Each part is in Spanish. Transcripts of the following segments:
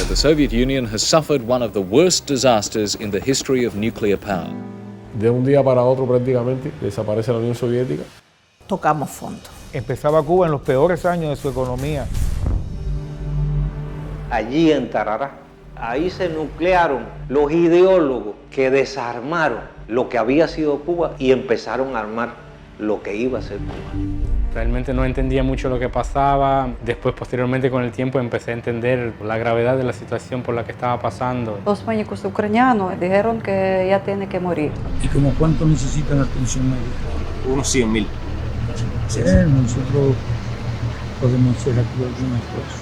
that the Soviet Union has suffered one of the worst disasters in the history of nuclear power. De un día para otro prácticamente desaparece la Unión Soviética. Tocamos fondo. Empezaba Cuba en los peores años de su economía. Allí en Tarará, ahí se nuclearon los ideólogos que desarmaron lo que había sido Cuba y empezaron a armar lo que iba a ser Cuba. Realmente no entendía mucho lo que pasaba. Después, posteriormente, con el tiempo, empecé a entender la gravedad de la situación por la que estaba pasando. Los médicos ucranianos dijeron que ya tiene que morir. ¿Y como cuánto necesitan atención médica? Unos 100.000. Sí, nosotros podemos hacer aquí algunas cosas.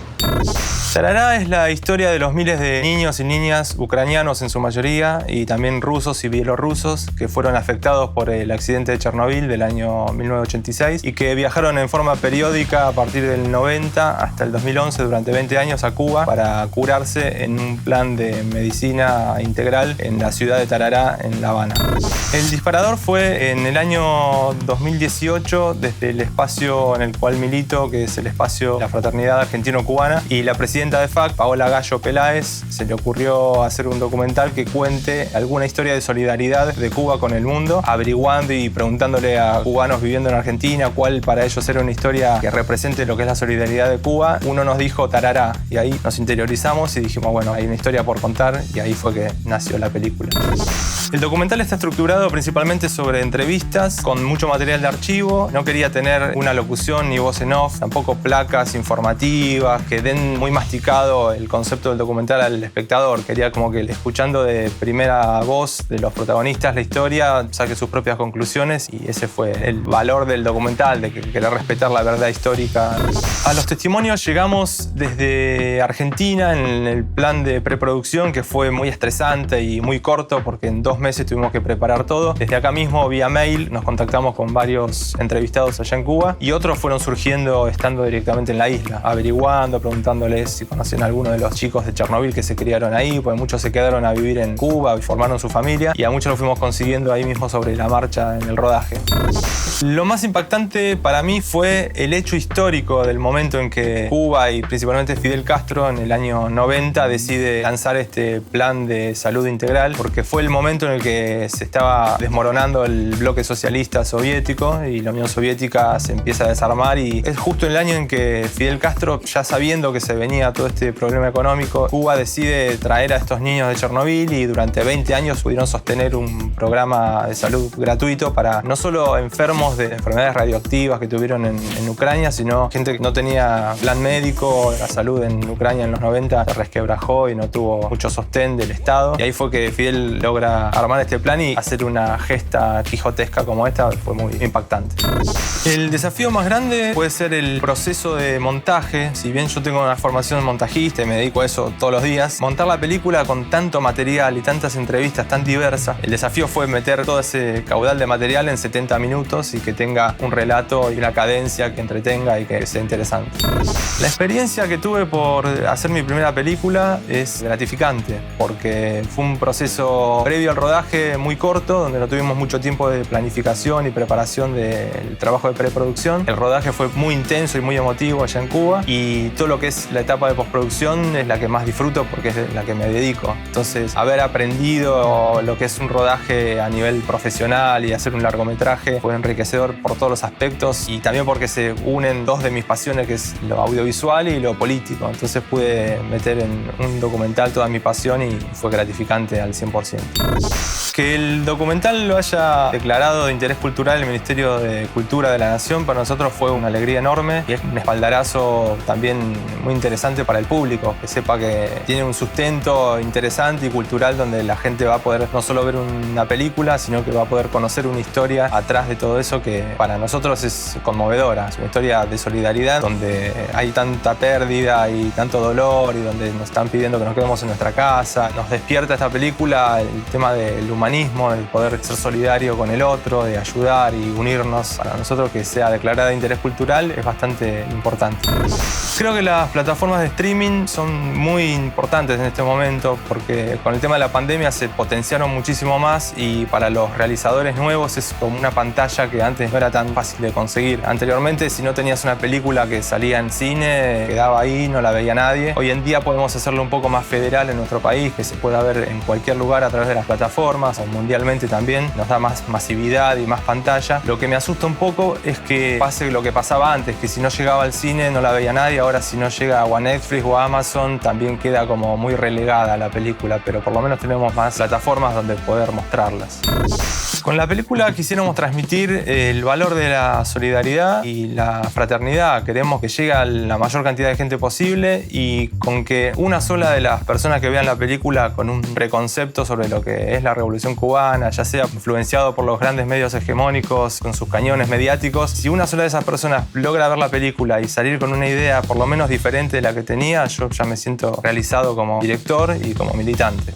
Tarará es la historia de los miles de niños y niñas ucranianos en su mayoría y también rusos y bielorrusos que fueron afectados por el accidente de Chernobyl del año 1986 y que viajaron en forma periódica a partir del 90 hasta el 2011 durante 20 años a Cuba para curarse en un plan de medicina integral en la ciudad de Tarará, en La Habana. El disparador fue en el año 2018 desde el espacio en el cual milito, que es el espacio de la Fraternidad Argentino-Cubana, y la presidenta de FAC, Paola Gallo Peláez, se le ocurrió hacer un documental que cuente alguna historia de solidaridad de Cuba con el mundo, averiguando y preguntándole a cubanos viviendo en Argentina cuál para ellos era una historia que represente lo que es la solidaridad de Cuba. Uno nos dijo Tarará y ahí nos interiorizamos y dijimos, bueno, hay una historia por contar, y ahí fue que nació la película. El documental está estructurado principalmente sobre entrevistas con mucho material de archivo. No quería tener una locución ni voz en off, tampoco placas informativas que den muy masticado el concepto del documental al espectador. Quería como que escuchando de primera voz de los protagonistas la historia saque sus propias conclusiones, y ese fue el valor del documental, de querer respetar la verdad histórica. A los testimonios llegamos desde Argentina en el plan de preproducción, que fue muy estresante y muy corto porque en 2 meses tuvimos que preparar todo. Desde acá mismo, vía mail, nos contactamos con varios entrevistados allá en Cuba y otros fueron surgiendo estando directamente en la isla, averiguando, preguntándoles si conocen a alguno de los chicos de Chernobyl que se criaron ahí, porque muchos se quedaron a vivir en Cuba y formaron su familia, y a muchos los fuimos consiguiendo ahí mismo sobre la marcha en el rodaje. Lo más impactante para mí fue el hecho histórico del momento en que Cuba y principalmente Fidel Castro en el año 90 decide lanzar este plan de salud integral, porque fue el momento en el que se estaba desmoronando el bloque socialista soviético y la Unión Soviética se empieza a desarmar, y es justo el año en que Fidel Castro, ya sabiendo que se venía todo este problema económico, Cuba decide traer a estos niños de Chernobyl y durante 20 años pudieron sostener un programa de salud gratuito para no solo enfermos de enfermedades radioactivas que tuvieron en Ucrania, sino gente que no tenía plan médico. La salud en Ucrania en los 90 se resquebrajó y no tuvo mucho sostén del Estado, y ahí fue que Fidel logra armar este plan y hacer una gesta quijotesca como esta. Fue muy impactante. El desafío más grande puede ser el proceso de montaje. Si bien yo tengo una formación montajista y me dedico a eso todos los días, montar la película con tanto material y tantas entrevistas tan diversas, el desafío fue meter todo ese caudal de material en 70 minutos y que tenga un relato y una cadencia que entretenga y que sea interesante. La experiencia que tuve por hacer mi primera película es gratificante, porque fue un proceso previo al rodaje muy corto, donde no tuvimos mucho tiempo de planificación y preparación del trabajo de preproducción. El rodaje fue muy intenso y muy emotivo allá en Cuba, y todo lo que es la etapa de postproducción es la que más disfruto porque es la que me dedico. Entonces, haber aprendido lo que es un rodaje a nivel profesional y hacer un largometraje fue enriquecedor por todos los aspectos, y también porque se unen dos de mis pasiones, que es lo audiovisual y lo político. Entonces pude meter en un documental toda mi pasión y fue gratificante al 100%. Que el documental lo haya declarado de interés cultural el Ministerio de Cultura de la Nación para nosotros fue una alegría enorme, y es un espaldarazo también muy interesante para el público, que sepa que tiene un sustento interesante y cultural donde la gente va a poder no solo ver una película, sino que va a poder conocer una historia atrás de todo eso que para nosotros es conmovedora. Es una historia de solidaridad donde hay tanta pérdida y tanto dolor, y donde nos están pidiendo que nos quedemos en nuestra casa. Nos despierta esta película el tema del humanismo, el poder ser solidario con el otro, de ayudar y unirnos. Para nosotros que sea declarada de interés cultural es bastante importante. Creo que las plataformas de streaming son muy importantes en este momento porque con el tema de la pandemia se potenciaron muchísimo más y para los realizadores nuevos es como una pantalla que antes no era tan fácil de conseguir. Anteriormente, si no tenías una película que salía en cine, quedaba ahí, no la veía nadie. Hoy en día podemos hacerlo un poco más federal en nuestro país, que se pueda ver en cualquier lugar a través de las plataformas o mundialmente también. Nos da más masividad y más pantalla. Lo que me asusta un poco es que pase lo que pasaba antes, que si no llegaba al cine no la veía nadie. Ahora si no llega o a Netflix o a Amazon también queda como muy relegada la película, pero por lo menos tenemos más plataformas donde poder mostrarlas. Con la película quisiéramos transmitir el valor de la solidaridad y la fraternidad. Queremos que llegue a la mayor cantidad de gente posible y con que una sola de las personas que vean la película con un preconcepto sobre lo que es la Revolución Cubana, ya sea influenciado por los grandes medios hegemónicos, con sus cañones mediáticos, si una sola de esas personas logra ver la película y salir con una idea por lo menos diferente de la que tenía, yo ya me siento realizado como director y como militante.